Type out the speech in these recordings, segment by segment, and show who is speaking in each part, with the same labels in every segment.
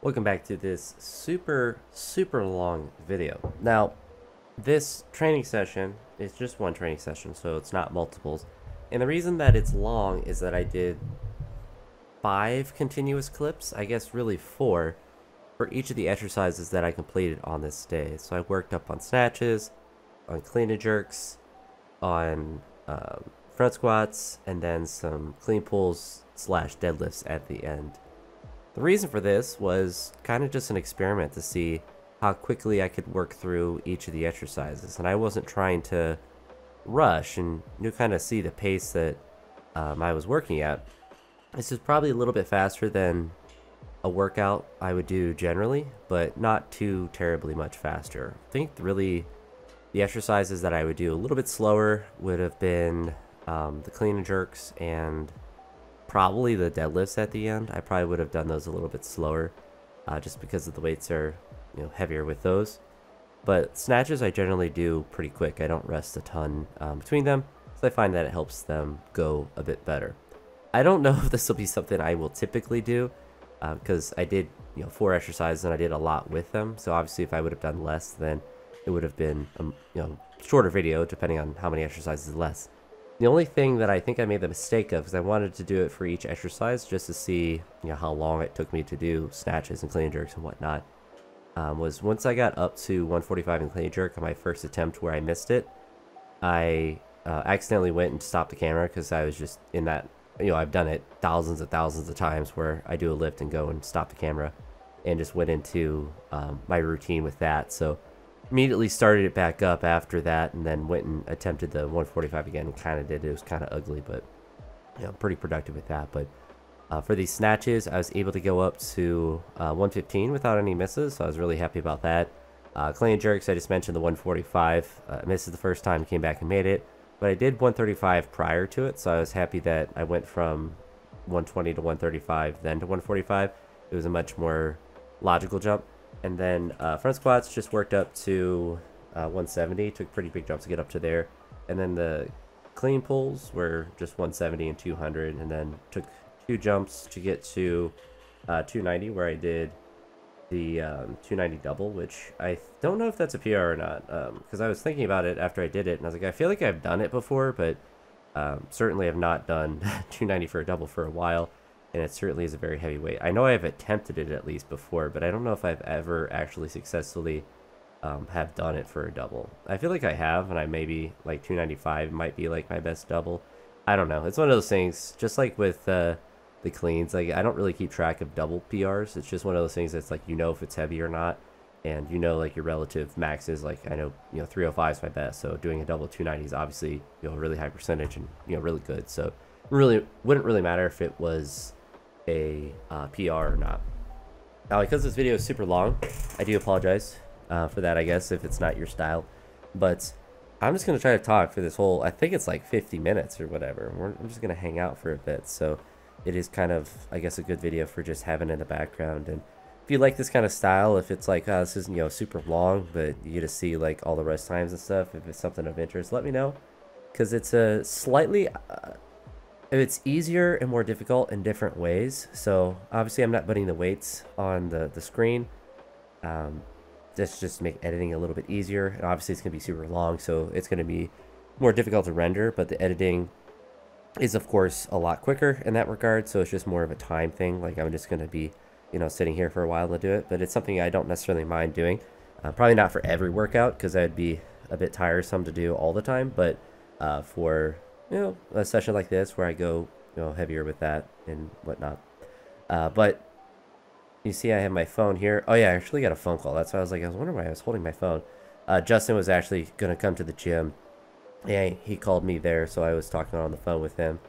Speaker 1: Welcome back to this super long video. Now, this training session is just one training session, so it's not multiples. And the reason that it's long is that I did 5 continuous clips, I guess really 4, for each of the exercises that I completed on this day. So I worked up on snatches, on clean and jerks, on front squats, and then some clean pulls / deadlifts at the end. The reason for this was kind of just an experiment to see how quickly I could work through each of the exercises. And I wasn't trying to rush, and you kind of see the pace that I was working at. This is probably a little bit faster than a workout I would do generally, but not too terribly much faster. I think really the exercises that I would do a little bit slower would have been the clean and jerks and probably the deadlifts at the end. I probably would have done those a little bit slower just because of the weights are heavier with those. But snatches I generally do pretty quick. I don't rest a ton between them, so I find that it helps them go a bit better. I don't know if this will be something I will typically do because I did 4 exercises and I did a lot with them. So obviously if I would have done less, then it would have been shorter video depending on how many exercises less. The only thing that I think I made the mistake of, because I wanted to do it for each exercise just to see how long it took me to do snatches and clean and jerks and whatnot, was once I got up to 145 in clean and jerk on my first attempt where I missed it, I accidentally went and stopped the camera because I was just in that, I've done it thousands of times where I do a lift and go and stop the camera, and just went into my routine with that. So immediately started it back up after that, and then went and attempted the 145 again and kind of did it. It was kind of ugly, but pretty productive with that. But for these snatches, I was able to go up to 115 without any misses, so I was really happy about that. Clean and jerks, I just mentioned the 145. I missed it the first time, came back and made it, but I did 135 prior to it, so I was happy that I went from 120 to 135, then to 145. It was a much more logical jump. And then front squats just worked up to 170, took pretty big jumps to get up to there. And then the clean pulls were just 170 and 200, and then took 2 jumps to get to 290, where I did the 290 double, which I don't know if that's a PR or not, because I was thinking about it after I did it, and I was like, I feel like I've done it before, but certainly have not done 290 for a double for a while. And it certainly is a very heavy weight. I know I've attempted it at least before, but I don't know if I've ever actually successfully have done it for a double. I feel like I have, and I maybe like 295 might be like my best double. I don't know. It's one of those things, just like with the cleans. Like, I don't really keep track of double PRs. It's just one of those things that's like, if it's heavy or not, and like your relative max is like, I know 305 is my best. So doing a double 290 is obviously a really high percentage and really good. So really wouldn't really matter if it was a PR or not. Now, because this video is super long, I do apologize for that, I guess, if it's not your style. But I'm just going to try to talk for this whole, I think it's like 50 minutes or whatever. I'm just going to hang out for a bit. So it is kind of, I guess, a good video for just having in the background. And if you like this kind of style, if it's like, this isn't, super long, but you get to see like all the rest times and stuff, if it's something of interest, let me know. Because it's a slightly... it's easier and more difficult in different ways. So obviously I'm not putting the weights on the screen. This just make editing a little bit easier. And obviously it's going to be super long, so it's going to be more difficult to render. But the editing is, of course, a lot quicker in that regard. So it's just more of a time thing. Like, I'm just going to be, sitting here for a while to do it. But it's something I don't necessarily mind doing. Probably not for every workout, because that'd be a bit tiresome to do all the time. But for a session like this where I go, heavier with that and whatnot. But you see I have my phone here. Oh yeah, I actually got a phone call. That's why I was wondering why I was holding my phone. Justin was actually going to come to the gym. Yeah, he called me there, so I was talking on the phone with him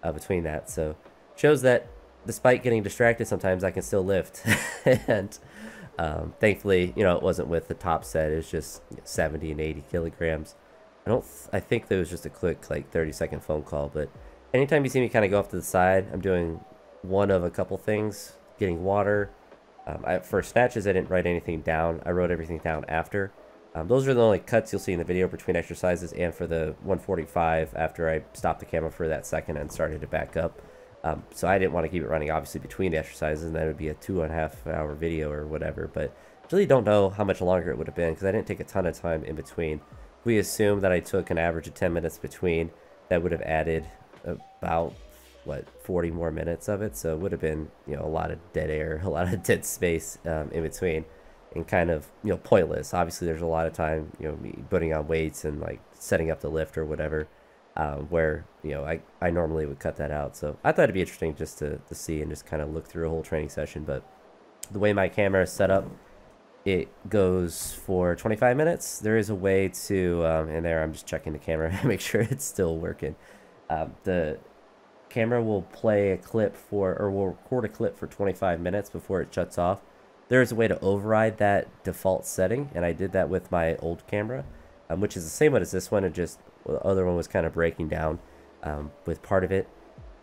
Speaker 1: between that. So shows that despite getting distracted sometimes, I can still lift. And thankfully, it wasn't with the top set. It was just 70 and 80 kilograms. I think there was just a quick like 30-second phone call, but anytime you see me kind of go off to the side, I'm doing one of a couple things. Getting water. For snatches, I didn't write anything down. I wrote everything down after. Those are the only cuts you'll see in the video between exercises, and for the 145 after I stopped the camera for that second and started to back up. So I didn't want to keep it running, obviously, between the exercises, and that would be a 2.5 hour video or whatever. But really don't know how much longer it would have been because I didn't take a ton of time in between. We assume that I took an average of 10 minutes between. That would have added about, what, 40 more minutes of it. So it would have been, you know, a lot of dead air, a lot of dead space in between, and kind of, you know, pointless. Obviously, there's a lot of time, you know, me putting on weights and like setting up the lift or whatever, where, you know, I normally would cut that out. So I thought it'd be interesting just to see and just kind of look through a whole training session. But the way my camera is set up, it goes for 25 minutes. There is a way to, and there I'm just checking the camera to make sure it's still working. The camera will play a clip for, or will record a clip for 25 minutes before it shuts off. There is a way to override that default setting, and I did that with my old camera, which is the same one as this one. It just, well, the other one was kind of breaking down with part of it.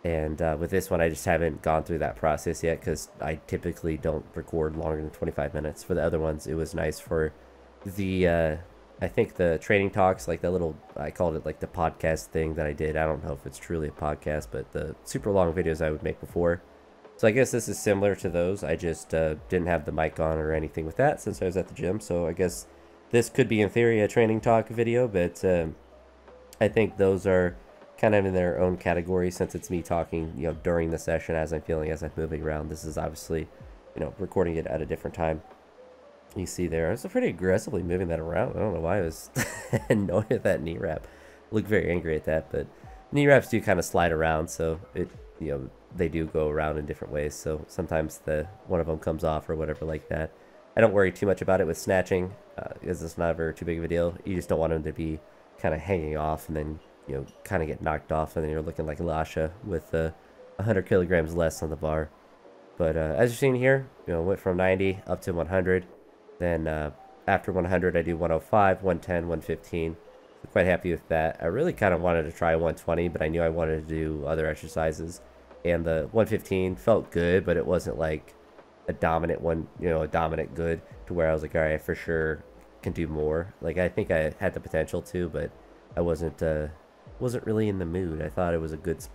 Speaker 1: And with this one, I just haven't gone through that process yet because I typically don't record longer than 25 minutes. For the other ones, it was nice for the, I think the training talks, like that little, I called it like the podcast thing that I did. I don't know if it's truly a podcast, but the super long videos I would make before. So I guess this is similar to those. I just didn't have the mic on or anything with that since I was at the gym. So I guess this could be in theory a training talk video, but I think those are kind of in their own category since it's me talking, you know, during the session as I'm feeling, as I'm moving around. This is obviously, you know, recording it at a different time. You see there, I was pretty aggressively moving that around. I don't know why I was annoyed at that knee wrap. Look very angry at that, but knee wraps do kind of slide around, so it, you know, they do go around in different ways. So sometimes one of them comes off or whatever like that. I don't worry too much about it with snatching because it's never too big of a deal. You just don't want them to be kind of hanging off and then, you know, kind of get knocked off, and then you're looking like Lasha with 100 kilograms less on the bar. But as you're seeing here, you know, went from 90 up to 100. Then after 100, I do 105, 110, 115. So quite happy with that. I really kind of wanted to try 120, but I knew I wanted to do other exercises. And the 115 felt good, but it wasn't like a dominant one, you know, a dominant good to where I was like, all right, I for sure can do more. Like, I think I had the potential to, but I wasn't really in the mood. I thought it was a good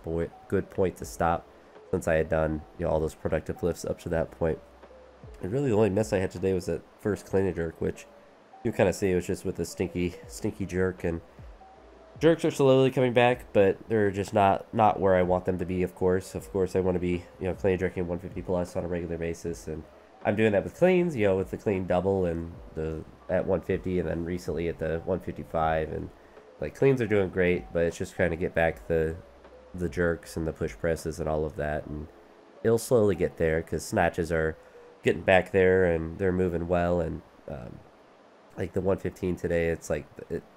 Speaker 1: point to stop since I had done, you know, all those productive lifts up to that point. And really the only miss I had today was that first clean and jerk, which you kind of see it was just with a stinky jerk. And jerks are slowly coming back, but they're just not where I want them to be. Of course, I want to be, you know, clean and jerking 150 plus on a regular basis, and I'm doing that with cleans, you know, with the clean double and at 150, and then recently at the 155, and like cleans are doing great, but it's just trying to get back the jerks and the push presses and all of that, and it'll slowly get there because snatches are getting back there and they're moving well. And like the 115 today, it's like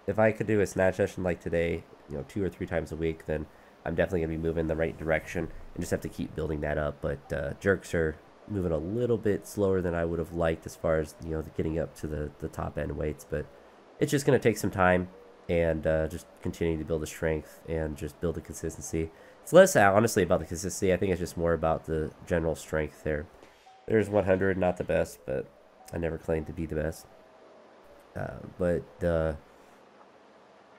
Speaker 1: if I could do a snatch session like today, you know, 2 or 3 times a week, then I'm definitely gonna be moving in the right direction and just have to keep building that up. But jerks are moving a little bit slower than I would have liked as far as, you know, getting up to the top end weights, but it's just gonna take some time and just continuing to build the strength and just build the consistency. It's less honestly about the consistency. I think it's just more about the general strength there. There's 100, not the best, but I never claimed to be the best. But the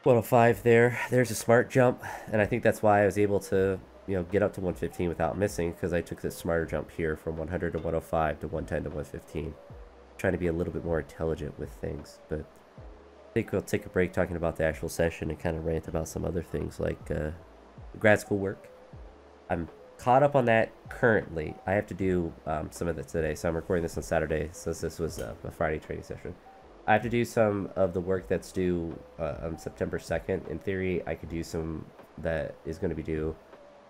Speaker 1: 105 there's a smart jump, and I think that's why I was able to, you know, get up to 115 without missing, because I took this smarter jump here from 100 to 105 to 110 to 115, trying to be a little bit more intelligent with things. But I think we'll take a break talking about the actual session and kind of rant about some other things like grad school work. I'm caught up on that currently. I have to do some of it today, so I'm recording this on Saturday since this was a Friday training session. I have to do some of the work that's due on September 2nd. In theory, I could do some that is going to be due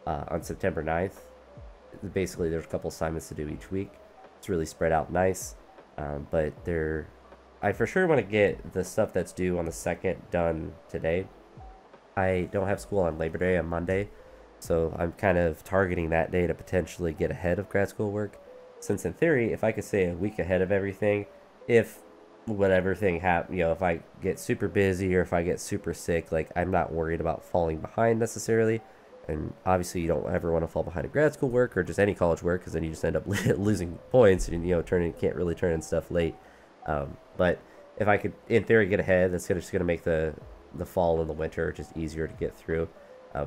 Speaker 1: on September 9th. Basically, there's a couple assignments to do each week. It's really spread out nice, but I for sure want to get the stuff that's due on the 2nd done today. I don't have school on Labor Day on Monday, so I'm kind of targeting that day to potentially get ahead of grad school work. Since in theory, if I could stay a week ahead of everything, if whatever thing happens, you know, if I get super busy or if I get super sick, like, I'm not worried about falling behind necessarily. And obviously you don't ever want to fall behind in grad school work or just any college work, because then you just end up losing points and, you know, can't really turn in stuff late. But if I could in theory get ahead, that's just going to make the fall and the winter just easier to get through.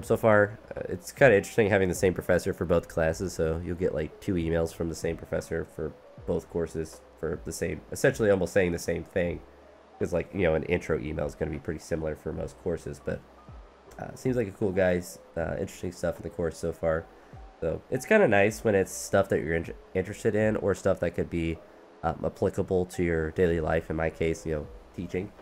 Speaker 1: So far, it's kind of interesting having the same professor for both classes, so you'll get like 2 emails from the same professor for both courses for the same, essentially almost saying the same thing. Because like, an intro email is going to be pretty similar for most courses, but seems like a cool guy's interesting stuff in the course so far. So it's kind of nice when it's stuff that you're interested in, or stuff that could be applicable to your daily life. In my case, teaching,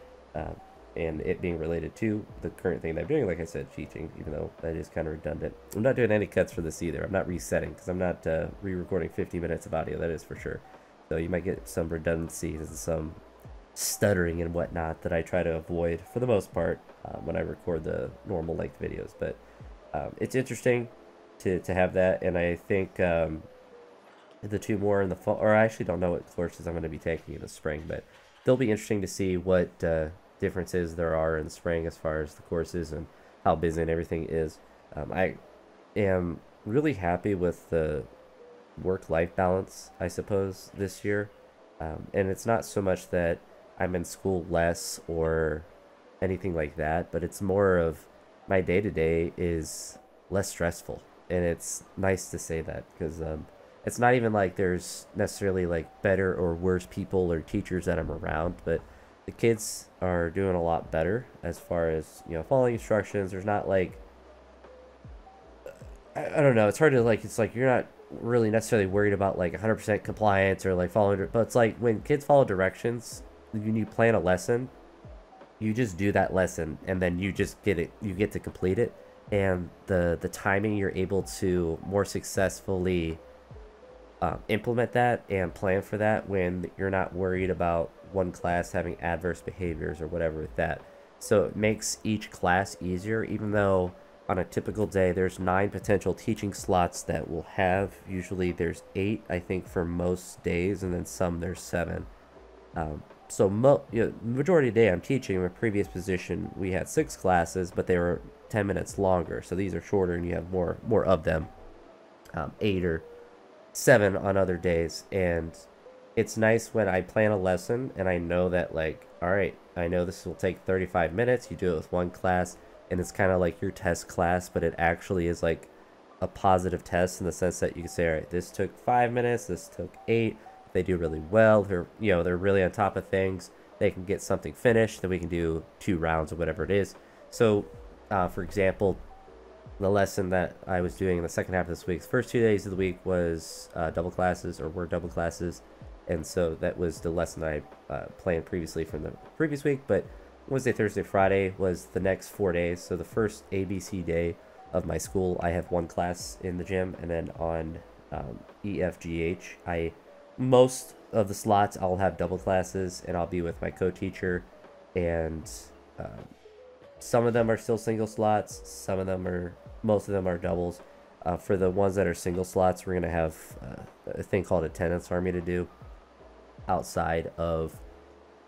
Speaker 1: and it being related to the current thing that I'm doing. Like I said, teaching, even though that is kind of redundant. I'm not doing any cuts for this either. I'm not resetting because I'm not re-recording 50 minutes of audio. That is for sure. So you might get some redundancies and some stuttering and whatnot that I try to avoid for the most part when I record the normal length videos. But it's interesting to have that, and I think the 2 more in the fall, or I actually don't know what courses I'm going to be taking in the spring, but they'll be interesting to see what differences there are in the spring as far as the courses and how busy and everything is. I am really happy with the work-life balance, I suppose, this year, and it's not so much that I'm in school less or anything like that, but it's more of my day-to-day is less stressful, and it's nice to say that because it's not even like there's necessarily like better or worse people or teachers that I'm around, but the kids are doing a lot better as far as following instructions. There's not like I don't know, it's hard to like, it's like you're not really necessarily worried about like 100% compliance or like following, but it's like when kids follow directions, when you plan a lesson, you just do that lesson and then you just you get to complete it, and the timing you're able to more successfully implement that and plan for that when you're not worried about one class having adverse behaviors or whatever with that. So it makes each class easier, even though on a typical day there's 9 potential teaching slots that we'll have. Usually there's 8, I think, for most days, and then some there's 7. So majority of the day I'm teaching. In my previous position we had 6 classes, but they were 10 minutes longer, so these are shorter and you have more of them, 8 or 7 on other days. And it's nice when I plan a lesson and I know that, like, all right, I know this will take 35 minutes. You do it with one class, and it's kind of like your test class, but it actually is like a positive test in the sense that you can say, all right, this took 5 minutes, this took 8. If they do really well, they're really on top of things, they can get something finished, then we can do 2 rounds or whatever it is. So for example, the lesson that I was doing in the second half of this week, the first 2 days of the week was double classes, or were double classes, and so that was the lesson that I planned previously from the previous week. But Wednesday, Thursday, Friday was the next 4 days. So the first ABC day of my school, I have 1 class in the gym, and then on EFGH, most of the slots I'll have double classes, and I'll be with my co-teacher, and some of them are still single slots, most of them are doubles. For the ones that are single slots, we're going to have a thing called attendance army to do outside of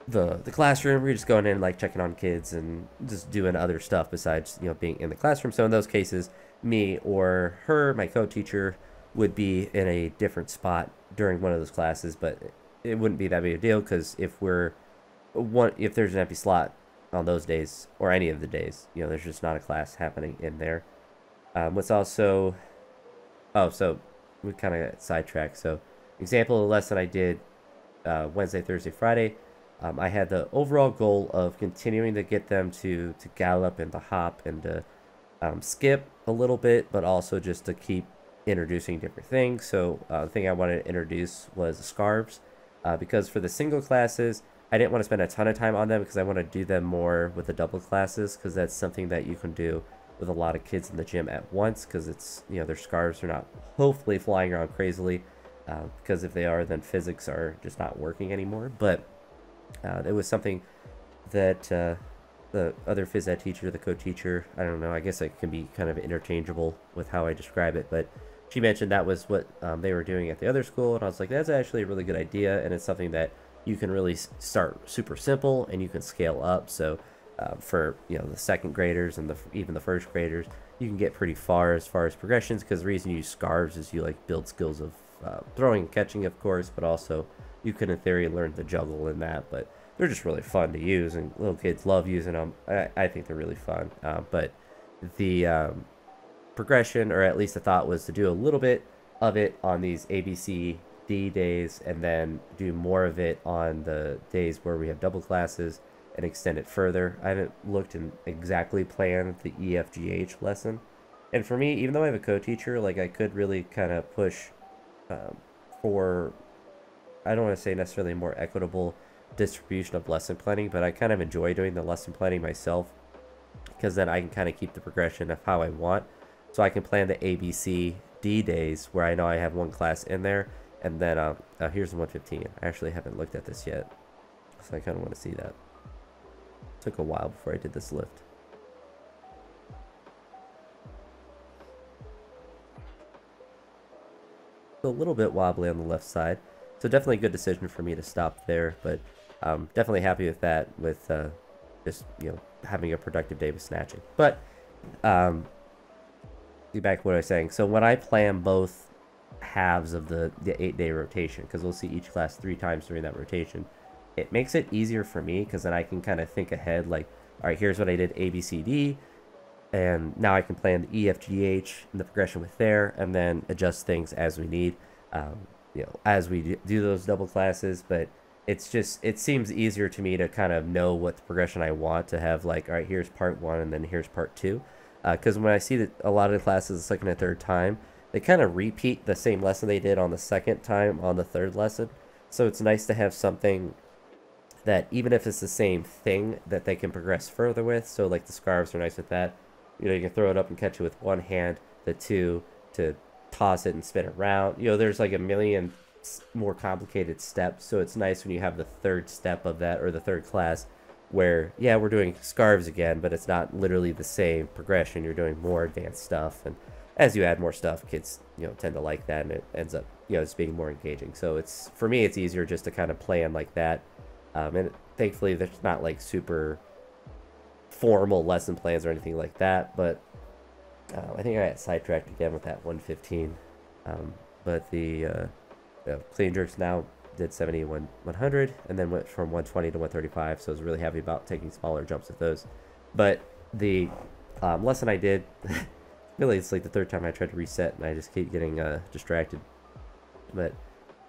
Speaker 1: the classroom. We're just going in, like, checking on kids and just doing other stuff besides being in the classroom. So in those cases, me or her, my co-teacher, would be in a different spot during one of those classes, but it wouldn't be that big a deal, because if there's an empty slot on those days, or any of the days, there's just not a class happening in there. What's also, so we kind of got sidetracked. So example of the lesson I did Wednesday, Thursday, Friday, I had the overall goal of continuing to get them to gallop and to hop and to skip a little bit, but also just to keep introducing different things. So the thing I wanted to introduce was scarves, because for the single classes, I didn't want to spend a ton of time on them, because I want to do them more with the double classes, because that's something that you can do with a lot of kids in the gym at once, because it's, their scarves are not hopefully flying around crazily, because if they are, then physics are just not working anymore. But it was something that the other phys ed teacher, the co-teacher, I don't know, I guess it can be kind of interchangeable with how I describe it, but she mentioned that was what they were doing at the other school, and I was like, that's actually a really good idea, and it's something that you can really start super simple and you can scale up. So for the second graders and even the first graders, you can get pretty far as progressions, because the reason you use scarves is you like build skills of throwing and catching, of course, but also you could in theory learn to juggle in that. But they're just really fun to use, and little kids love using them. I think they're really fun. But the progression, or at least the thought was to do a little bit of it on these ABCD days and then do more of it on the days where we have double classes and extend it further. I haven't looked and exactly planned the EFGH lesson. And for me, even though I have a co-teacher, like I could really kind of push for, I don't want to say necessarily more equitable distribution of lesson planning, but I kind of enjoy doing the lesson planning myself because then I can kind of keep the progression of how I want. So I can plan the ABCD days where I know I have one class in there, and then here's the 115. I actually haven't looked at this yet, so I kind of want to see that. Took a while before I did this lift. A little bit wobbly on the left side, so definitely a good decision for me to stop there, but definitely happy with that, with just, you know, having a productive day with snatching. But back to what I was saying. So when I plan both halves of the 8-day rotation, because we'll see each class 3 times during that rotation, it makes it easier for me because then I can kind of think ahead, like, all right, here's what I did ABCD, and now I can plan the EFGH and the progression with there, and then adjust things as we need, you know, as we do those double classes. But it's just, it seems easier to me to kind of know what the progression I want to have, like, all right, here's part 1 and then here's part 2. Because when I see that a lot of the classes the second and third time, they kind of repeat the same lesson they did on the second time on the third lesson. So it's nice to have something that, even if it's the same thing, that they can progress further with. So like the scarves are nice with that. You know, you can throw it up and catch it with one hand, the 2 to toss it and spin it around. You know, there's like a million more complicated steps. So it's nice when you have the third step of that, or the third class, where, yeah, we're doing scarves again, but it's not literally the same progression. You're doing more advanced stuff, and as you add more stuff, kids, you know, tend to like that, and it ends up, you know, just being more engaging. So it's, for me, it's easier just to kind of plan like that, and thankfully there's not like super formal lesson plans or anything like that. But I think I got sidetracked again with that 115. But the clean jerks now did 70 100, and then went from 120 to 135, so I was really happy about taking smaller jumps with those. But the lesson I did, really, it's like the third time I tried to reset, and I just keep getting distracted. But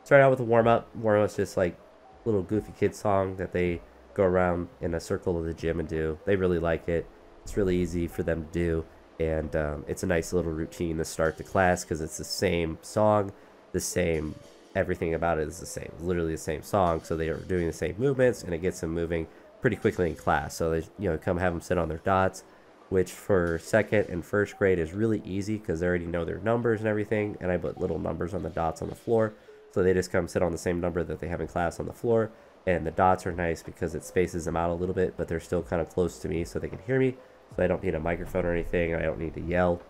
Speaker 1: started out with a warm-up. Warm-up's just like a little goofy kid song that they go around in a circle of the gym and do. They really like it. It's really easy for them to do, and it's a nice little routine to start the class because it's the same song, the same, everything about it is the same, literally the same song. So they are doing the same movements, and it gets them moving pretty quickly in class. So they, you know, come have them sit on their dots, which for second and first grade is really easy because they already know their numbers and everything. And I put little numbers on the dots on the floor, so they just come sit on the same number that they have in class on the floor. And the dots are nice because it spaces them out a little bit, but they're still kind of close to me so they can hear me. So I don't need a microphone or anything, and I don't need to yell.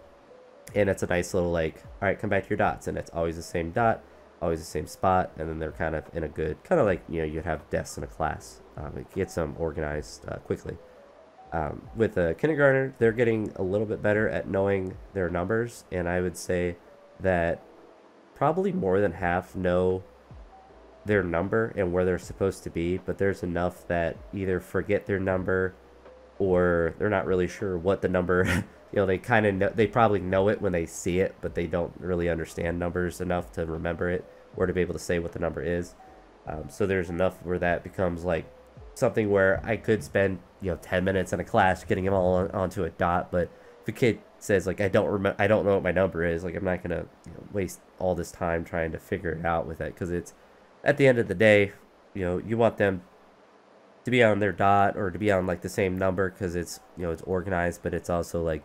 Speaker 1: And it's a nice little, like, all right, come back to your dots, and it's always the same dot, always the same spot, and then they're kind of in a good, kind of like, you know, you'd have desks in a class. It gets them organized quickly. With a kindergartner, they're getting a little bit better at knowing their numbers, and I would say that probably more than half know their number and where they're supposed to be, but there's enough that either forget their number or they're not really sure what the number you know, they kind of know, they probably know it when they see it, but they don't really understand numbers enough to remember it or to be able to say what the number is. So there's enough where that becomes like something where I could spend, you know, 10 minutes in a class getting them all onto a dot. But if a kid says, like, I don't know what my number is, like, I'm not gonna, you know, waste all this time trying to figure it out with it, because it's, at the end of the day, you know, you want them to be on their dot or to be on like the same number because it's, you know, it's organized. But it's also like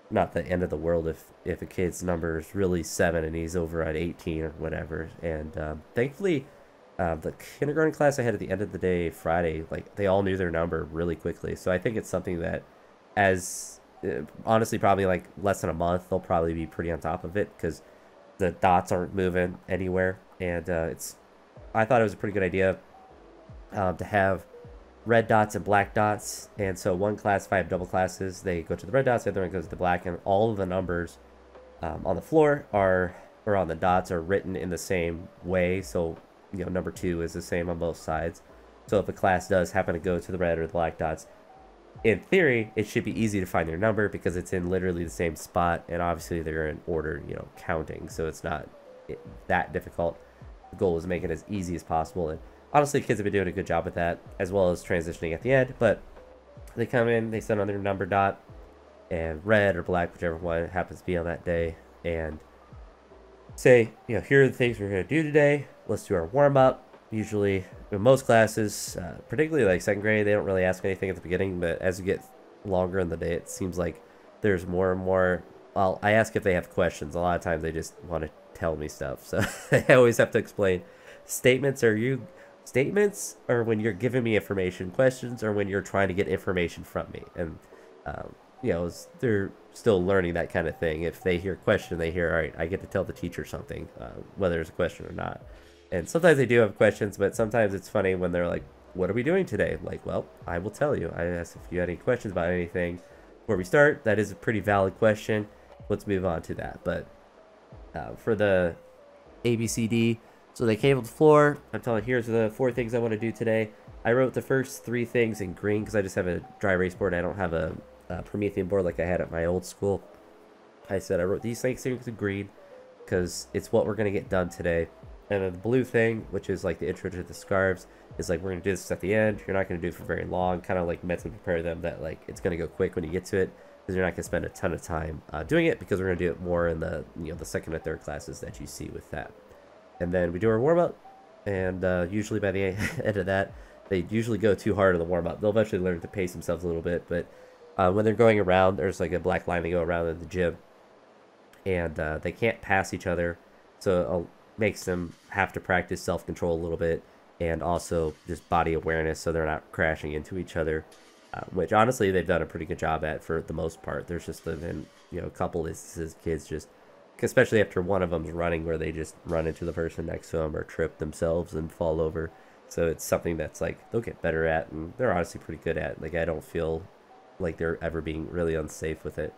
Speaker 1: not the end of the world if a kid's number is really 7 and he's over at 18 or whatever. And thankfully, the kindergarten class I had at the end of the day Friday, like, they all knew their number really quickly. So I think it's something that, as honestly, probably like less than a month, they'll probably be pretty on top of it because the dots aren't moving anywhere. And I thought it was a pretty good idea to have red dots and black dots. And so one class, if I have double classes, they go to the red dots, the other one goes to the black, and all of the numbers on the floor or on the dots are written in the same way. So, you know, number 2 is the same on both sides. So if a class does happen to go to the red or the black dots, in theory, it should be easy to find their number because it's in literally the same spot, and obviously they're in order, you know, counting, so it's not that difficult. The goal is to make it as easy as possible, and honestly, kids have been doing a good job with that, as well as transitioning at the end. But they come in, they send on their number dot, and red or black, whichever one it happens to be on that day, and say, you know, here are the things we're going to do today. Let's do our warm-up. Usually, in most classes, particularly like second grade, they don't really ask anything at the beginning, but as you get longer in the day, it seems like there's more and more. Well, I ask if they have questions. A lot of times they just want to tell me stuff, so I always have to explain. Statements or when you're giving me information, questions or when you're trying to get information from me. And you know, they're still learning that kind of thing. If they hear a question, they hear, all right, I get to tell the teacher something, whether there's a question or not. And sometimes they do have questions, but sometimes it's funny when they're like, what are we doing today? I'm like, well, I will tell you. I asked if you had any questions about anything before we start. That is a pretty valid question. Let's move on to that. But for the ABCD, so they came on the floor. I'm telling, here's the 4 things I want to do today. I wrote the first 3 things in green because I just have a dry erase board. I don't have a Promethean board like I had at my old school. I said I wrote these things in green because it's what we're going to get done today. And then the blue thing, which is like the intro to the scarves, is like we're going to do this at the end. You're not going to do it for very long. Kind of like mentally prepare them that like it's going to go quick when you get to it, because you're not going to spend a ton of time doing it, because we're going to do it more in the, you know, the second and third classes that you see with that. And then we do our warm-up, and usually by the end of that, they usually go too hard on the warm-up. They'll eventually learn to pace themselves a little bit, but when they're going around, there's like a black line they go around in the gym, and they can't pass each other, so it makes them have to practice self-control a little bit, and also just body awareness so they're not crashing into each other, which honestly they've done a pretty good job at for the most part. There's just been, you know, a couple instances kids just, especially after one of them's running, where they just run into the person next to them or trip themselves and fall over. So it's something that's like they'll get better at, and they're honestly pretty good at. Like, I don't feel like they're ever being really unsafe with it.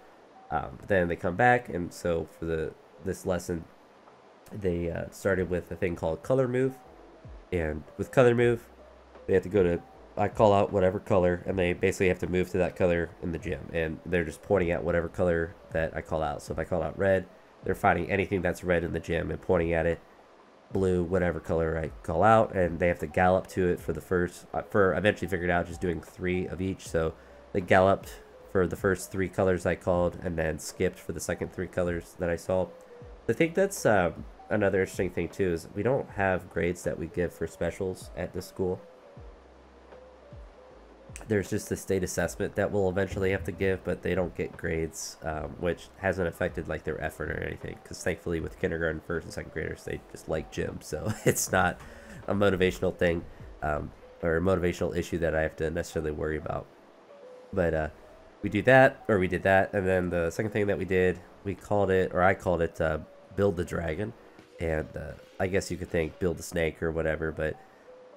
Speaker 1: But then they come back, and so for this lesson, they started with a thing called color move. And with color move, they have to go to, I call out whatever color, and they basically have to move to that color in the gym, and they're just pointing at whatever color that I call out. So if I call out red, they're finding anything that's red in the gym and pointing at it. Blue, whatever color I call out, and they have to gallop to it for the first, for eventually figured out just doing 3 of each. So they galloped for the first 3 colors I called, and then skipped for the second 3 colors that I saw. I think that's another interesting thing too, is we don't have grades that we give for specials at this school. There's just the state assessment that we'll eventually have to give, but they don't get grades, which hasn't affected like their effort or anything, because thankfully with kindergarten, first and second graders, they just like gym, so it's not a motivational thing, or a motivational issue that I have to necessarily worry about. But we did that, and then the second thing that we did, we called it, or I called it, build the dragon. And I guess you could think build the snake or whatever, but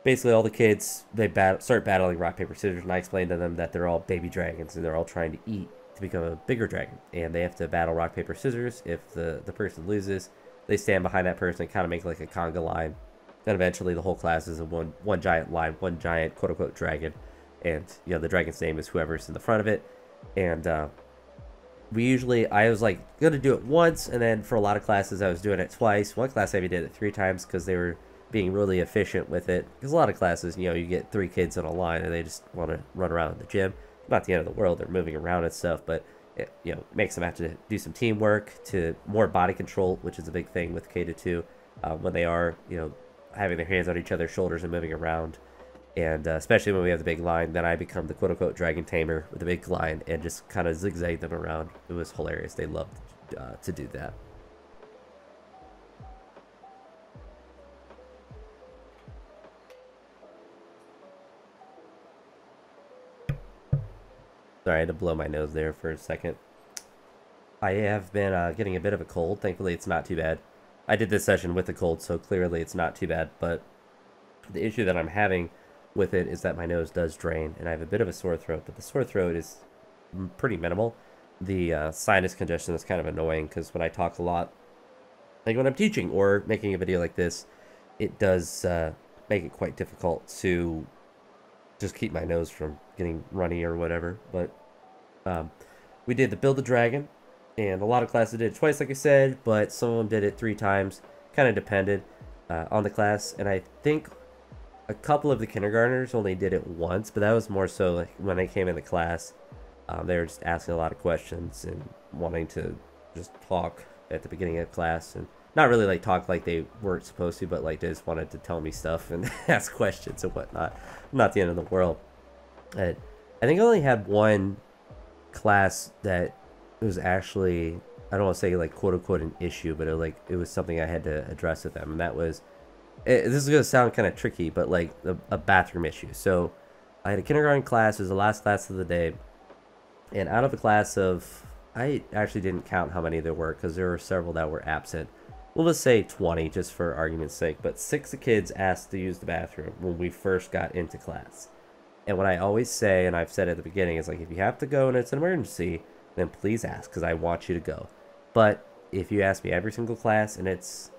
Speaker 1: basically all the kids, they start battling rock, paper, scissors, and I explained to them that they're all baby dragons, and they're all trying to eat to become a bigger dragon, and they have to battle rock, paper, scissors. If the person loses, they stand behind that person and kind of make like a conga line. Then eventually the whole class is a one giant line, one giant quote-unquote dragon, and you know, the dragon's name is whoever's in the front of it. And I was like gonna do it once, and then for a lot of classes I was doing it twice. One class I even did it 3 times because they were being really efficient with it, because a lot of classes, you know, you get 3 kids in a line and they just want to run around in the gym. Not the end of the world, they're moving around and stuff, but it, you know, makes them have to do some teamwork, to more body control, which is a big thing with K-2 when they are, you know, having their hands on each other's shoulders and moving around. And especially when we have the big line, then I become the quote-unquote dragon tamer with the big line and just kind of zigzag them around. It was hilarious. They loved to do that. Sorry, I had to blow my nose there for a second. I have been getting a bit of a cold. Thankfully, it's not too bad. I did this session with a cold, so clearly it's not too bad. But the issue that I'm having with it is that my nose does drain, and I have a bit of a sore throat, but the sore throat is pretty minimal. The sinus congestion is kind of annoying, because when I talk a lot, like when I'm teaching or making a video like this, it does make it quite difficult to just keep my nose from getting runny or whatever. But we did the Build a Dragon, and a lot of classes did it twice, like I said, but some of them did it 3 times. Kind of depended on the class, and I think a couple of the kindergartners only did it once, but that was more so like when they came in the class, they were just asking a lot of questions and wanting to just talk at the beginning of class, and not really like talk like they weren't supposed to, but like they just wanted to tell me stuff and ask questions and whatnot. Not the end of the world. And I think I only had one class that was actually, I don't want to say like quote unquote an issue, but it was something I had to address with them, and that was, this is gonna sound kind of tricky, but like a bathroom issue. So I had a kindergarten class. It was the last class of the day, and out of a class of, I actually didn't count how many there were because there were several that were absent. We'll just say 20 just for argument's sake, but 6 of the kids asked to use the bathroom when we first got into class. And what I always say, and I've said at the beginning, is like, if you have to go and it's an emergency, then please ask, because I want you to go. But if you ask me every single class, and it's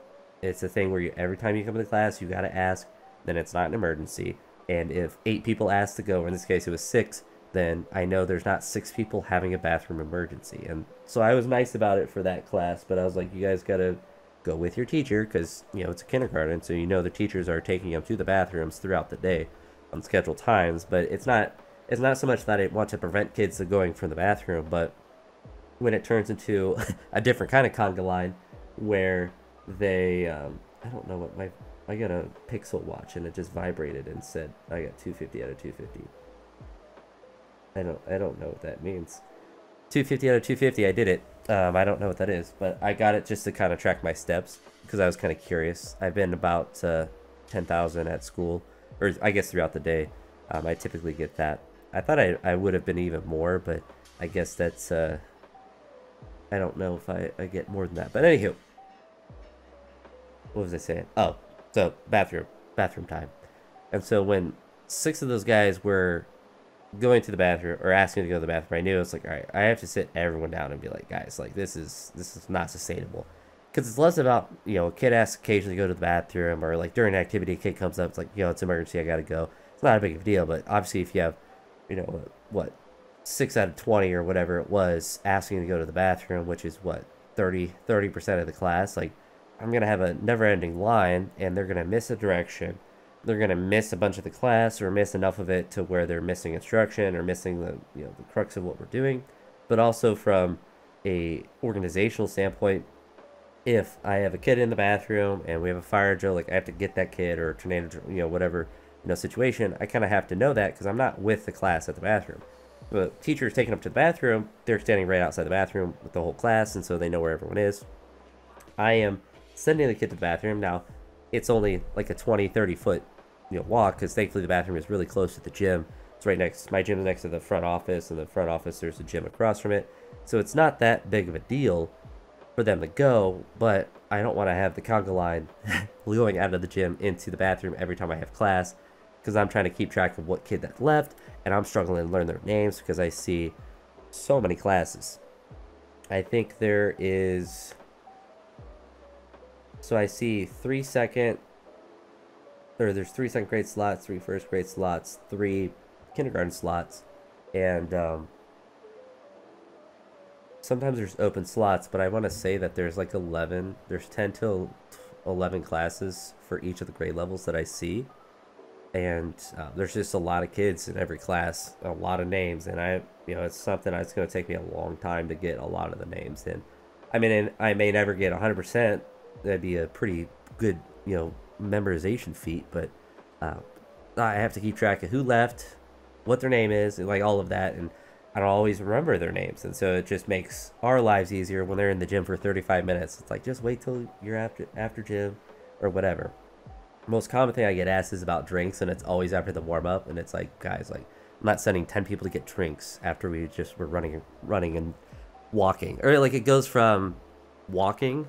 Speaker 1: a thing where every time you come to class you got to ask, then it's not an emergency. And if 8 people asked to go, or in this case it was 6, then I know there's not 6 people having a bathroom emergency. And so I was nice about it for that class, but I was like, you guys got to go with your teacher, because it's a kindergarten, so the teachers are taking them to the bathrooms throughout the day on scheduled times. But it's not so much that I want to prevent kids from going from the bathroom, but when it turns into a different kind of conga line where they I don't know what I got a Pixel watch and it just vibrated and said I got 250 out of 250. I don't know what that means. 250 out of 250, I did it. I don't know what that is, but I got it just to kind of track my steps because I was kind of curious. I've been about 10,000 at school, or I guess throughout the day. I typically get that. I thought I would have been even more, but I guess that's, I don't know if I get more than that. But anywho, what was I saying? Oh, so bathroom time. And so when 6 of those guys were going to the bathroom or asking to go to the bathroom, I knew it's like, all right, I have to sit everyone down and be like, guys, like this is not sustainable. Because it's less about, a kid asks occasionally to go to the bathroom, or like during an activity a kid comes up, it's like, it's an emergency, I gotta go. It's not a big deal, but obviously if you have, what, 6 out of 20 or whatever it was asking to go to the bathroom, which is what, 30% of the class, like I'm gonna have a never-ending line, and they're gonna miss a direction. They're going to miss a bunch of the class, or miss enough of it to where they're missing instruction or missing the the crux of what we're doing. But also from a organizational standpoint, if I have a kid in the bathroom and we have a fire drill, like I have to get that kid, or a tornado, whatever situation, I kind of have to know that because I'm not with the class at the bathroom. The teacher is taking them to the bathroom. They're standing right outside the bathroom with the whole class, and so they know where everyone is. I am sending the kid to the bathroom. Now, it's only like a 20-30 foot walk, because thankfully the bathroom is really close to the gym. It's right next, my gym is next to the front office, and the front office there's a gym across from it, so it's not that big of a deal for them to go. But I don't want to have the conga line going out of the gym into the bathroom every time I have class, because I'm trying to keep track of what kid that's left, and I'm struggling to learn their names because I see so many classes. I think there is, so I see 3 second, or there's 3 second grade slots, 3 first grade slots, 3 kindergarten slots, and sometimes there's open slots, but I want to say that there's like 11, there's 10 to 11 classes for each of the grade levels that I see, and there's just a lot of kids in every class, a lot of names, and it's something that's going to take me a long time to get a lot of the names in. I mean, and I may never get 100%. That'd be a pretty good, memorization feat, but I have to keep track of who left, what their name is, and like all of that, and I don't always remember their names, and so it just makes our lives easier when they're in the gym for 35 minutes. It's like, just wait till you're after gym or whatever. Most common thing I get asked is about drinks, and it's always after the warm-up, and it's like, guys, like I'm not sending 10 people to get drinks after we just were running and walking, or like it goes from walking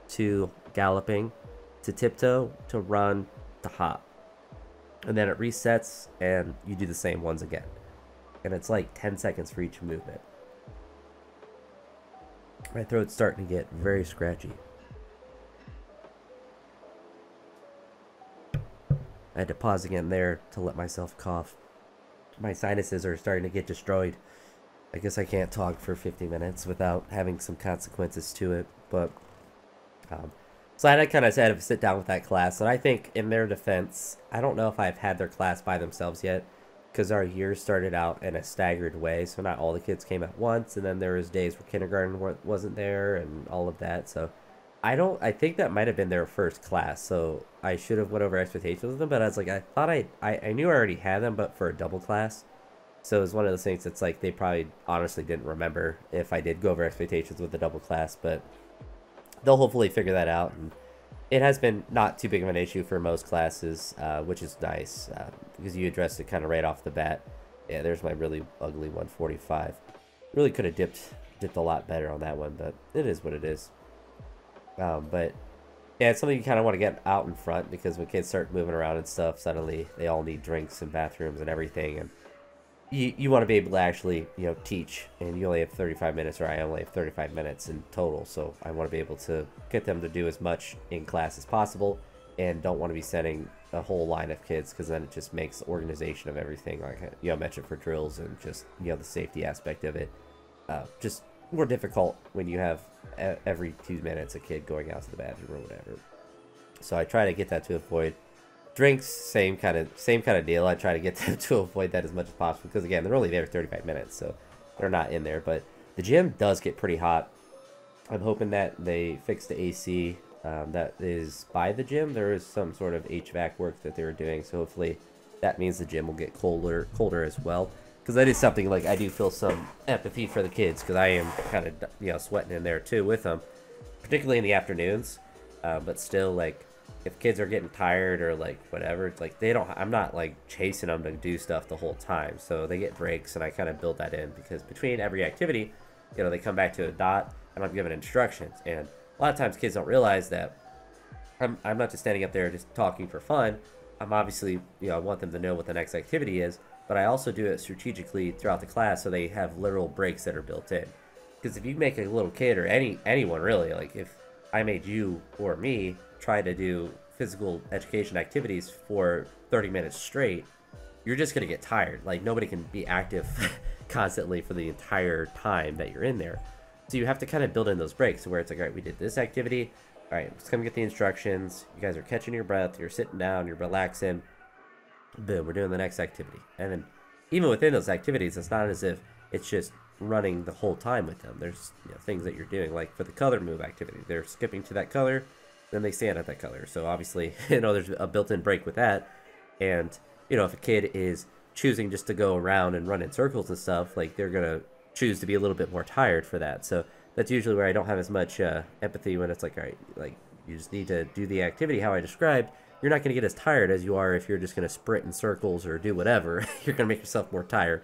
Speaker 1: to galloping to tiptoe to run to hop, and then it resets and you do the same ones again, and it's like 10 seconds for each movement. My throat's starting to get very scratchy. I had to pause again there to let myself cough. My sinuses are starting to get destroyed. I guess I can't talk for 50 minutes without having some consequences to it. But um, so I kind of had to sit down with that class, and I think in their defense, I don't know if I've had their class by themselves yet, because our year started out in a staggered way. So not all the kids came at once, and then there was days where kindergarten wasn't there and all of that. So I think that might have been their first class, so I should have went over expectations with them. But I was like, I thought I knew I already had them, but for a double class. So it was one of those things that's like they probably honestly didn't remember if I did go over expectations with the double class, but they'll hopefully figure that out. And it has been not too big of an issue for most classes, which is nice, because you addressed it kind of right off the bat. Yeah, there's my really ugly 145. Really could have dipped a lot better on that one, but it is what it is. But yeah, it's something you kind of want to get out in front, because when kids start moving around and stuff, suddenly they all need drinks and bathrooms and everything, and you want to be able to actually, teach, and you only have 35 minutes, or I only have 35 minutes in total, so I want to be able to get them to do as much in class as possible, and don't want to be sending a whole line of kids, because then it just makes the organization of everything, like I mentioned for drills and just the safety aspect of it, just more difficult when you have every 2 minutes a kid going out to the bathroom or whatever. So I try to get that to avoid. Drinks, same kind of deal. I try to get them to avoid that as much as possible, because again, they're only there 35 minutes, so they're not in there. But the gym does get pretty hot. I'm hoping that they fix the AC that is by the gym. There is some sort of HVAC work that they were doing, so hopefully that means the gym will get colder as well. Because that is something, like, I do feel some empathy for the kids, because I am kind of sweating in there too with them, particularly in the afternoons. But still, like, if kids are getting tired or like whatever, it's like I'm not like chasing them to do stuff the whole time, so they get breaks, and I kind of build that in, because between every activity, they come back to a dot and I'm giving instructions. And a lot of times kids don't realize that I'm not just standing up there just talking for fun. I'm obviously, I want them to know what the next activity is, but I also do it strategically throughout the class, so they have literal breaks that are built in. Because if you make a little kid, or anyone really, like if I made you or me try to do physical education activities for 30 minutes straight, you're just going to get tired. Like, nobody can be active constantly for the entire time that you're in there. So you have to kind of build in those breaks, where it's like, all right, we did this activity. All right, let's come get the instructions. You guys are catching your breath. You're sitting down. You're relaxing. Boom, we're doing the next activity. And then even within those activities, it's not as if it's just running the whole time with them. There's things that you're doing, like for the color move activity. They're skipping to that color, then they stand at that color. So obviously, there's a built-in break with that. And, if a kid is choosing just to go around and run in circles and stuff, like, they're going to choose to be a little bit more tired for that. So that's usually where I don't have as much empathy, when it's like, all right, like, you just need to do the activity how I described. You're not going to get as tired as you are if you're just going to sprint in circles or do whatever. You're going to make yourself more tired.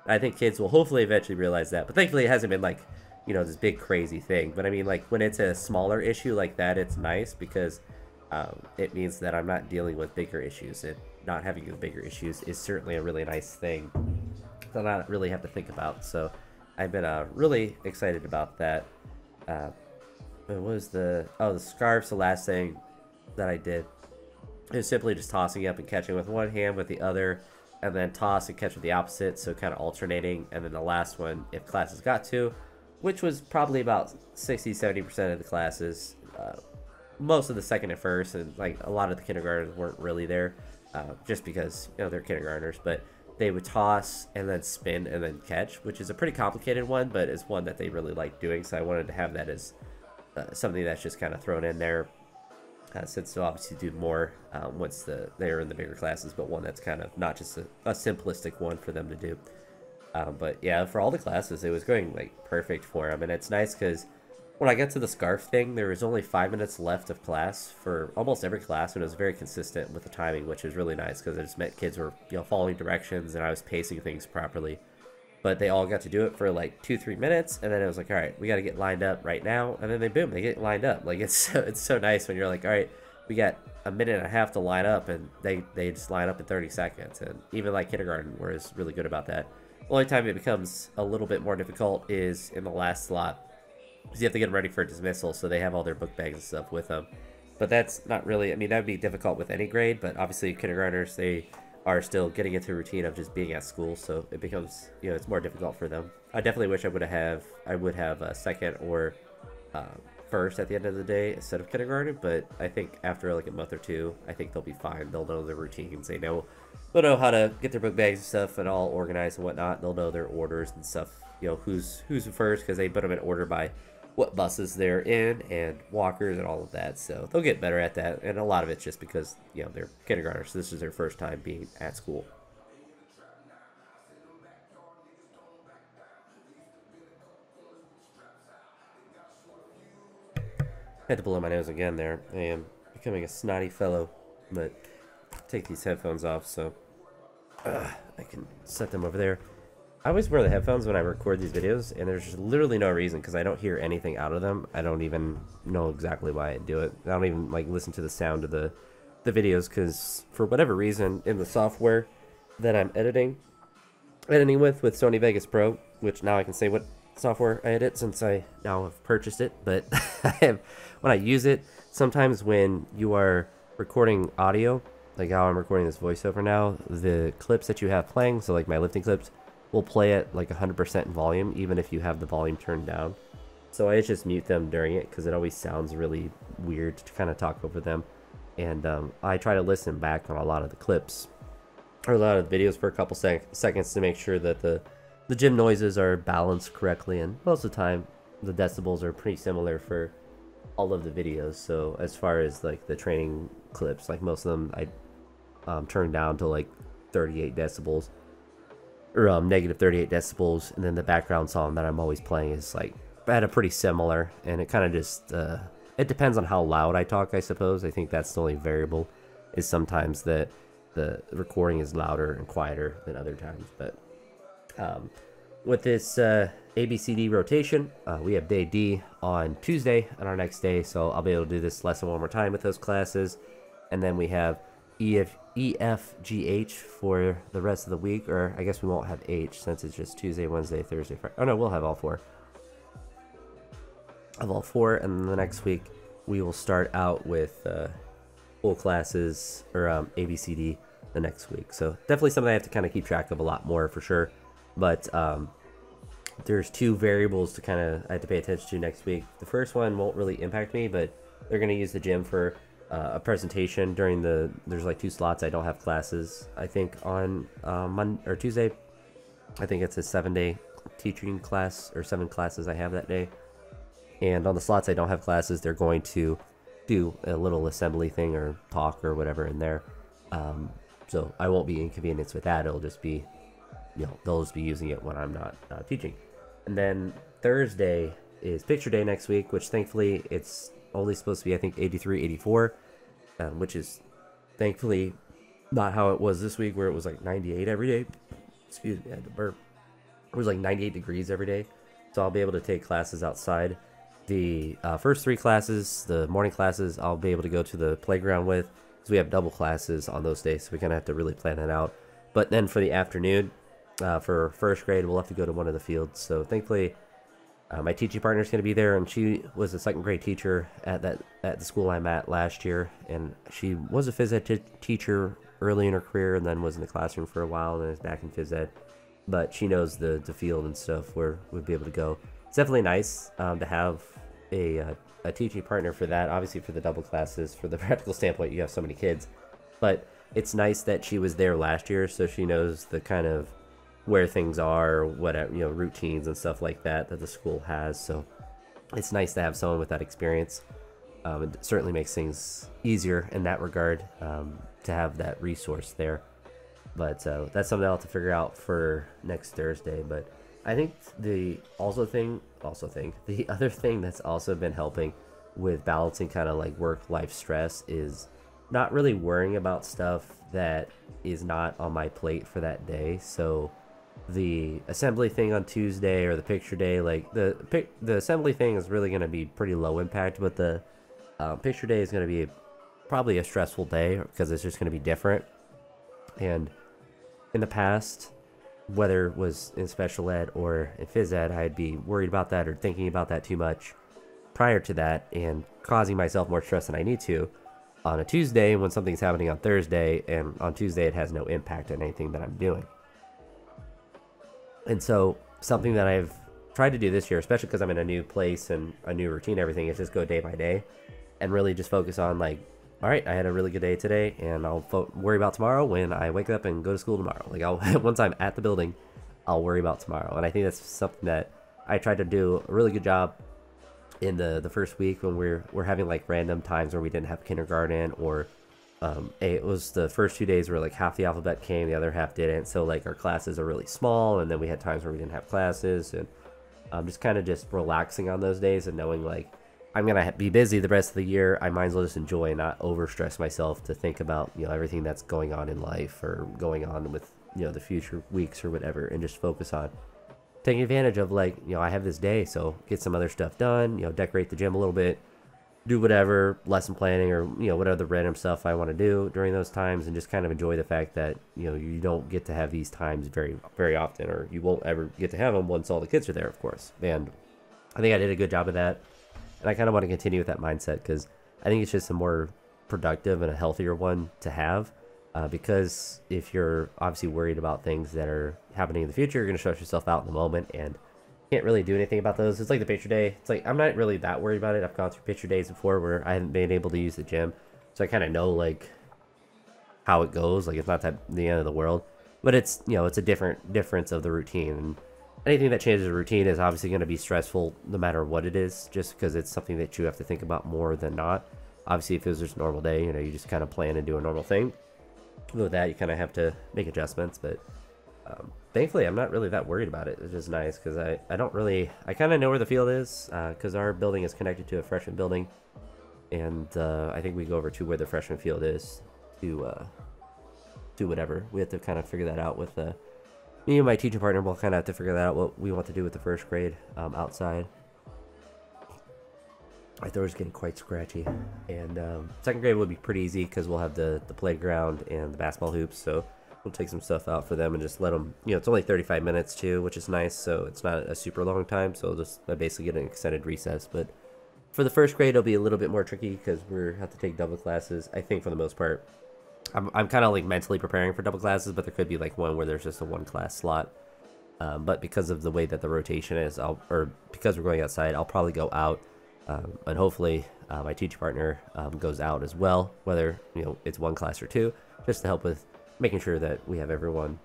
Speaker 1: I think kids will hopefully eventually realize that. But thankfully, it hasn't been like, this big crazy thing. But I mean, like, when it's a smaller issue like that, it's nice, because it means that I'm not dealing with bigger issues. And not having the bigger issues is certainly a really nice thing that I don't really have to think about. So I've been really excited about that. What was the scarves, the last thing that I did. It was simply just tossing up and catching with one hand, with the other, and then toss and catch with the opposite, so kind of alternating. And then the last one, if classes got to, which was probably about 60-70% of the classes, most of the second and first, and like a lot of the kindergartners weren't really there, just because they're kindergartners, but they would toss and then spin and then catch, which is a pretty complicated one, but is one that they really like doing. So I wanted to have that as something that's just kind of thrown in there, since they'll obviously do more once they're in the bigger classes, but one that's kind of not just a simplistic one for them to do. But yeah, for all the classes, it was going like perfect for them. And it's nice, because when I got to the scarf thing, there was only 5 minutes left of class for almost every class, and it was very consistent with the timing, which is really nice, because it just meant kids were following directions, and I was pacing things properly. But they all got to do it for like 2-3 minutes, and then it was like, all right, we got to get lined up right now. And then they get lined up. Like, it's so nice when you're like, all right, we got a minute and a half to line up, and they just line up in 30 seconds. And even like kindergarten was really good about that. The only time it becomes a little bit more difficult is in the last slot, because you have to get them ready for dismissal, so they have all their book bags and stuff with them. But that's not really, I mean, that would be difficult with any grade, but obviously kindergartners, they are still getting into a routine of just being at school, so it becomes, it's more difficult for them. I definitely wish I would have a second or uh, first at the end of the day instead of kindergarten, but I think after like a month or two, I think they'll be fine. They'll know their routines. They'll know how to get their book bags and stuff and all organized and whatnot. They'll know their orders and stuff. Who's first, because they put them in order by what buses they're in and walkers and all of that. So they'll get better at that, and a lot of it's just because they're kindergartners, so this is their first time being at school. Had to blow my nose again there. I am becoming a snotty fellow, but take these headphones off so I can set them over there. I always wear the headphones when I record these videos, and there's just literally no reason because I don't hear anything out of them. I don't even know exactly why I do it. I don't even like listen to the sound of the videos because for whatever reason in the software that I'm editing with Sony Vegas Pro, which now I can say what software I edit since I now have purchased it, but when I use it, sometimes when you are recording audio, like how I'm recording this voiceover now, the clips that you have playing, so like my lifting clips, will play at like 100% volume even if you have the volume turned down. So I just mute them during it because it always sounds really weird to kind of talk over them. And I try to listen back on a lot of the clips or a lot of the videos for a couple seconds to make sure that the gym noises are balanced correctly, and most of the time the decibels are pretty similar for all of the videos. So as far as like the training clips, like most of them I turn down to like 38 decibels or negative 38 decibels, and then the background song that I'm always playing is like at a pretty similar, and it kind of just it depends on how loud I talk, I suppose. I think that's the only variable, is sometimes that the recording is louder and quieter than other times. But with this ABCD rotation, we have day D on Tuesday on our next day, so I'll be able to do this lesson one more time with those classes, and then we have EFGH for the rest of the week, or I guess we won't have H since it's just Tuesday, Wednesday, Thursday, Friday. Oh no, we'll have all four. Of all four, and then the next week we will start out with full classes or ABCD the next week. So definitely something I have to kind of keep track of a lot more for sure. But there's two variables to I have to pay attention to next week. The first one won't really impact me, but they're going to use the gym for a presentation during there's like 2 slots. I don't have classes, I think, on Monday or Tuesday. I think it's a 7-day teaching class, or 7 classes I have that day. And on the slots I don't have classes, they're going to do a little assembly thing or talk or whatever in there. So I won't be inconvenienced with that. It'll just be, they'll just be using it when I'm not teaching. And then Thursday is picture day next week, which thankfully it's only supposed to be, I think, 83, 84, which is thankfully not how it was this week, where it was like 98 every day. Excuse me, I had to burp. It was like 98 degrees every day. So I'll be able to take classes outside. The first 3 classes, the morning classes, I'll be able to go to the playground with, because we have double classes on those days, so we kind of have to really plan that out. But then for the afternoon, for first grade, we'll have to go to one of the fields. So thankfully, my teaching partner is going to be there, and she was a second grade teacher at the school I'm at last year, and she was a phys ed teacher early in her career, and then was in the classroom for a while, and then is back in phys ed. But she knows the field and stuff where we'd be able to go. It's definitely nice to have a teaching partner for that. Obviously, for the double classes, for the practical standpoint, you have so many kids, but it's nice that she was there last year, so she knows the kind of where things are, whatever, routines and stuff like that the school has. So it's nice to have someone with that experience. It certainly makes things easier in that regard, to have that resource there. But that's something I'll have to figure out for next Thursday. But I think the other thing that's also been helping with balancing kind of like work-life stress is not really worrying about stuff that is not on my plate for that day. So the assembly thing on Tuesday, or the picture day, like the assembly thing is really going to be pretty low impact, but the picture day is going to be probably a stressful day because it's just going to be different. And in the past, whether it was in special ed or in phys ed, I'd be worried about that or thinking about that too much prior to that and causing myself more stress than I need to. on a Tuesday when something's happening on Thursday, and on Tuesday it has no impact on anything that I'm doing. And so something that I've tried to do this year, especially because I'm in a new place and a new routine, everything, is just go day by day and really just focus on like, all right, I had a really good day today, and I'll worry about tomorrow when I wake up and go to school tomorrow. Like once I'm at the building, I'll worry about tomorrow. And I think that's something that I tried to do a really good job in the first week when we're having like random times where we didn't have kindergarten, or it was the first 2 days where like half the alphabet came, the other half didn't. So like our classes are really small, and then we had times where we didn't have classes, and just kind of just relaxing on those days and knowing like I'm gonna be busy the rest of the year. I might as well just enjoy and not overstress myself to think about everything that's going on in life or going on with the future weeks or whatever, and just focus on taking advantage of like I have this day, so get some other stuff done, decorate the gym a little bit, do whatever lesson planning or what other random stuff I want to do during those times, and just kind of enjoy the fact that you don't get to have these times very very often, or you won't ever get to have them once all the kids are there, of course. And I think I did a good job of that, and I kind of want to continue with that mindset because I think it's just a more productive and a healthier one to have. Because if you're obviously worried about things that are happening in the future, you're going to stress yourself out in the moment and can't really do anything about those. It's like the picture day. It's like I'm not really that worried about it. I've gone through picture days before where I haven't been able to use the gym, so I kind of know like how it goes. Like it's not that the end of the world, but it's it's a difference of the routine, and anything that changes the routine is obviously going to be stressful no matter what it is, just because it's something that you have to think about more than not. Obviously, if it was just a normal day, you just kind of plan and do a normal thing. With that, you kind of have to make adjustments, but thankfully I'm not really that worried about it. It's just nice because I kind of know where the field is, because our building is connected to a freshman building, and I think we go over to where the freshman field is to do whatever. We have to kind of figure that out with me and my teaching partner. We'll kind of have to figure that out, what we want to do with the first grade outside. My throat is getting quite scratchy, and second grade will be pretty easy because we'll have the playground and the basketball hoops, so we'll take some stuff out for them and just let them, it's only 35 minutes too, which is nice, so it's not a super long time, so just basically get an extended recess. But for the first grade, it'll be a little bit more tricky because we have to take double classes. I think for the most part, I'm kind of like mentally preparing for double classes, but there could be like one where there's just a one class slot. But because of the way that the rotation is, because we're going outside, I'll probably go out. And hopefully my teacher partner goes out as well, whether it's one class or two, just to help with making sure that we have everyone,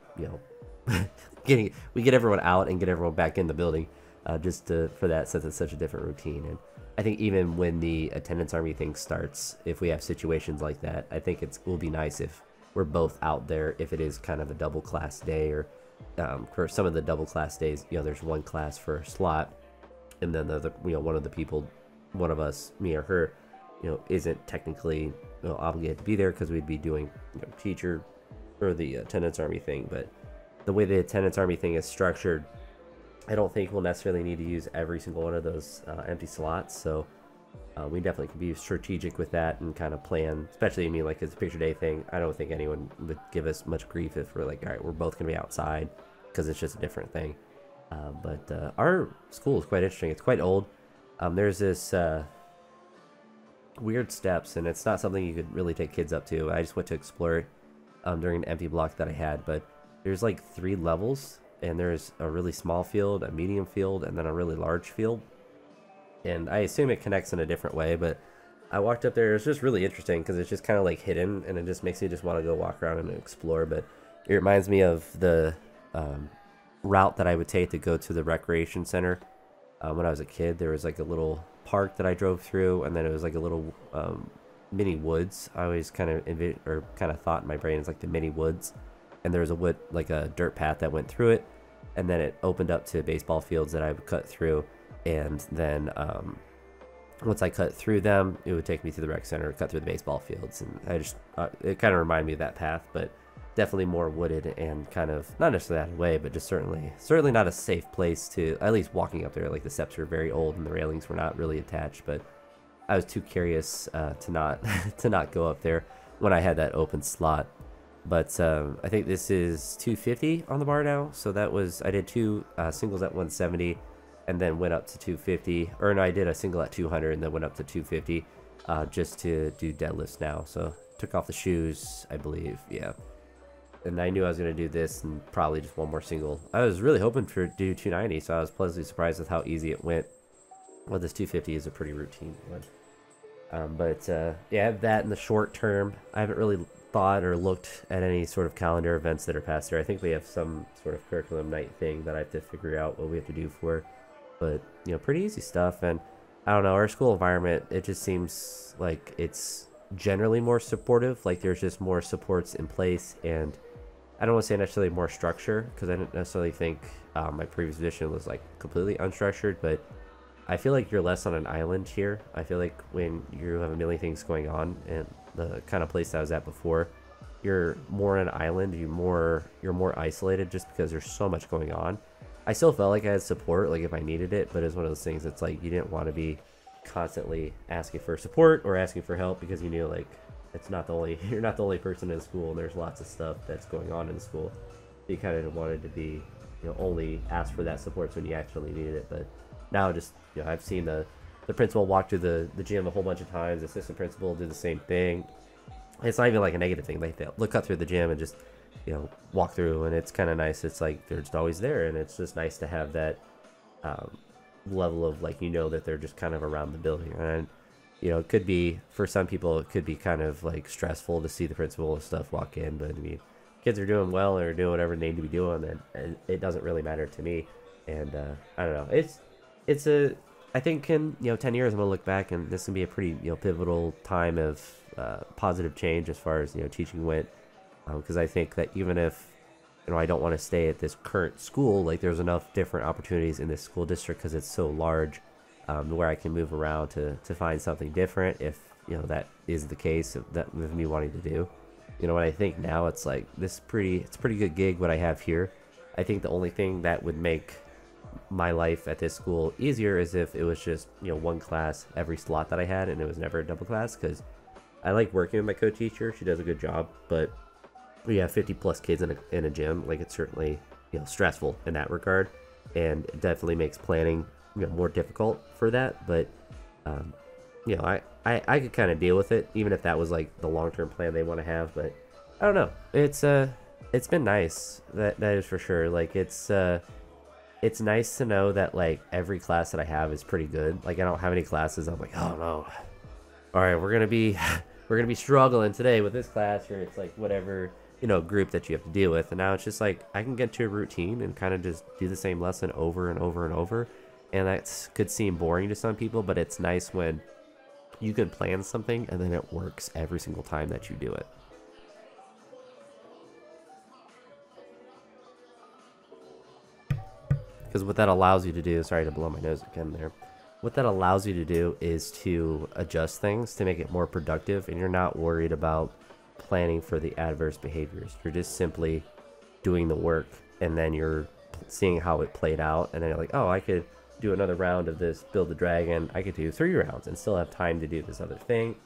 Speaker 1: we get everyone out and get everyone back in the building, for that, since it's such a different routine. And I think even when the attendance army thing starts, if we have situations like that, I think it will be nice if we're both out there, if it is kind of a double class day, or for some of the double class days, there's one class for a slot, and then the other, one of us, me or her, isn't technically obligated to be there because we'd be doing teacher or the attendance army thing. But the way the attendance army thing is structured, I don't think we'll necessarily need to use every single one of those empty slots. So we definitely can be strategic with that and kind of plan, especially like it's a picture day thing. I don't think anyone would give us much grief if we're like, all right, we're both gonna be outside, because it's just a different thing. But our school is quite interesting. It's quite old. There's this weird steps, and it's not something you could really take kids up to. I just went to explore it during an empty block that I had, but there's like 3 levels, and there's a really small field, a medium field, and then a really large field. And I assume it connects in a different way, but I walked up there. It's just really interesting because it's just kind of like hidden, and it just makes me just want to go walk around and explore. But it reminds me of the route that I would take to go to the recreation center. When I was a kid, there was like a little park that I drove through, and then it was like a little mini woods. I always kind of thought in my brain it's like the mini woods, and there was a dirt path that went through it, and then it opened up to baseball fields that I would cut through, and then once I cut through them, it would take me to the rec center, cut through the baseball fields, and it kind of reminded me of that path, but definitely more wooded and kind of not necessarily that way, but just certainly not a safe place to, at least walking up there. Like the steps were very old and the railings were not really attached, but I was too curious to not to not go up there when I had that open slot. But I think this is 250 on the bar now, so I did 2 singles at 170 and then went up to 250, or no, I did a single at 200 and then went up to 250. just to do deadlifts now. So took off the shoes, I believe. Yeah. And I knew I was going to do this and probably just one more single. I was really hoping to do 290, so I was pleasantly surprised with how easy it went. Well, this 250 is a pretty routine one. Yeah, I have that in the short term. I haven't really thought or looked at any sort of calendar events that are past there. I think we have some sort of curriculum night thing that I have to figure out what we have to do for. But, you know, pretty easy stuff. And I don't know, our school environment, it just seems like it's generally more supportive. Like there's just more supports in place, and I don't want to say necessarily more structure, because I didn't necessarily think my previous position was like completely unstructured, but I feel like you're less on an island here. I feel like when you have a million things going on, and the kind of place I was at before, you're more on an island, you're more isolated just because there's so much going on. I still felt like I had support, like if I needed it, but it's one of those things that's like you didn't want to be constantly asking for support or asking for help, because you knew like you're not the only person in school, and there's lots of stuff that's going on in the school. You kind of wanted to be, you know, only ask for that support when you actually needed it. But now just, you know, I've seen the principal walk through the gym a whole bunch of times. The assistant principal do the same thing. It's not even like a negative thing. Like they'll look up through the gym and just, you know, walk through, and it's kind of nice. It's like they're just always there, and it's just nice to have that level of like, you know, that they're just kind of around the building. And you know, it could be, for some people, it could be kind of like stressful to see the principal and stuff walk in, but I mean, kids are doing well or doing whatever they need to be doing, and it doesn't really matter to me. And I don't know, I think in, you know, 10 years I'm gonna look back, and this can be a pretty, you know, pivotal time of positive change as far as, you know, teaching went, because I think that even if, you know, I don't want to stay at this current school, like there's enough different opportunities in this school district because it's so large, where I can move around to find something different if, you know, that is the case of that with me wanting to do. You know, when I think now, it's like it's a pretty good gig what I have here. I think the only thing that would make my life at this school easier is if it was just, you know, one class every slot that I had, and it was never a double class, because I like working with my co-teacher. She does a good job, but we have 50 plus kids in a gym. Like it's certainly, you know, stressful in that regard, and it definitely makes planning, you know, more difficult for that. But you know, I could kind of deal with it, even if that was like the long-term plan they want to have. But I don't know, it's been nice, that is for sure. Like it's nice to know that like every class that I have is pretty good. Like I don't have any classes I'm like, oh no, all right, we're gonna be struggling today with this class, or it's like whatever, you know, group that you have to deal with. And now it's just like I can get to a routine and kind of just do the same lesson over and over and over. And that could seem boring to some people, but it's nice when you can plan something and then it works every single time that you do it. Because what that allows you to do, sorry to blow my nose again there, what that allows you to do is to adjust things to make it more productive, and you're not worried about planning for the adverse behaviors. You're just simply doing the work, and then you're seeing how it played out, and then you're like, oh, I could do another round of this build the dragon. I could do 3 rounds and still have time to do this other thing.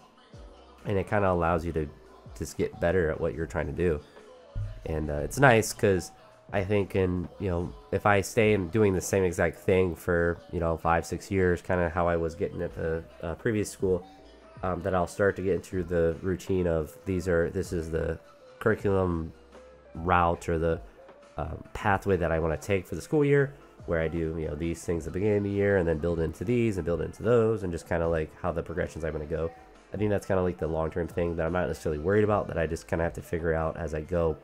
Speaker 1: And it kind of allows you to just get better at what you're trying to do. And it's nice because I think, you know, if I stay in doing the same exact thing for, you know, 5-6 years, kind of how I was getting at the previous school, that I'll start to get into the routine of this is the curriculum route, or the pathway that I want to take for the school year, where I do, you know, these things at the beginning of the year, and then build into these and build into those, and just kind of like how the progressions I'm going to go. I think that's kind of like the long-term thing that I'm not necessarily worried about, that I just kind of have to figure out as I go.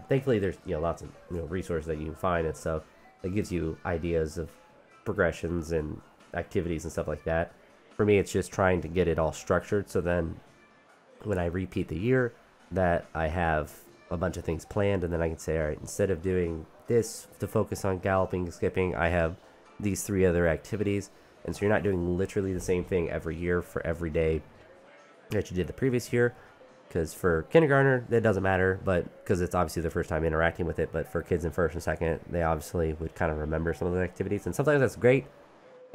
Speaker 1: Thankfully, there's, you know, lots of, you know, resources that you can find and stuff that gives you ideas of progressions and activities and stuff like that. For me, it's just trying to get it all structured, so then when I repeat the year, that I have a bunch of things planned, and then I can say, all right, instead of doing this to focus on galloping and skipping, I have these 3 other activities. And so you're not doing literally the same thing every year for every day that you did the previous year. Because for kindergartner, that doesn't matter, but because it's obviously their first time interacting with it. But for kids in first and second, they obviously would kind of remember some of the activities. And sometimes that's great,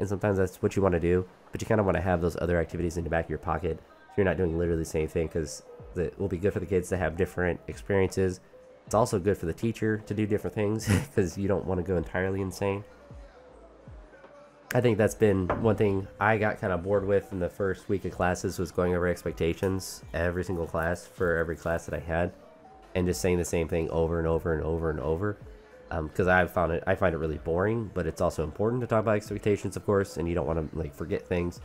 Speaker 1: and sometimes that's what you want to do. But you kind of want to have those other activities in the back of your pocket, so you're not doing literally the same thing, because it will be good for the kids to have different experiences. It's also good for the teacher to do different things, because you don't want to go entirely insane. I think that's been one thing I got kind of bored with in the first week of classes, was going over expectations every single class for every class that I had, and just saying the same thing over and over and over and over. Because I find it really boring, but it's also important to talk about expectations, of course, and you don't want to like forget things.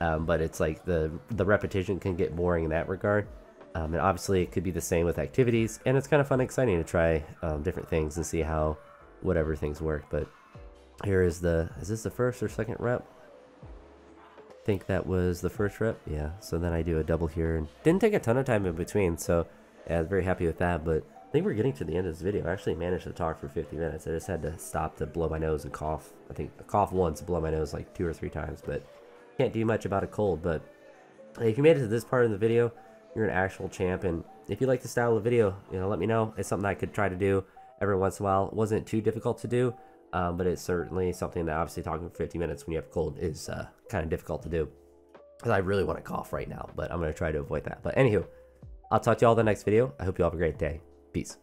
Speaker 1: But it's like the repetition can get boring in that regard. And obviously it could be the same with activities, and it's kind of fun and exciting to try different things and see how whatever things work. But here is this the first or second rep? I think that was the first rep. Yeah, so then I do a double here, and didn't take a ton of time in between, so yeah, I was very happy with that. But I think we're getting to the end of this video. I actually managed to talk for 50 minutes. I just had to stop to blow my nose and cough. I think I coughed once, blow my nose like 2 or 3 times, but can't do much about a cold. But if you made it to this part of the video, you're an actual champ. And if you like the style of video, let me know. It's something I could try to do every once in a while. It wasn't too difficult to do, but it's certainly something that obviously talking for 50 minutes when you have a cold is kind of difficult to do. Because I really want to cough right now, but I'm going to try to avoid that. But anywho, I'll talk to you all in the next video. I hope you all have a great day. Peace.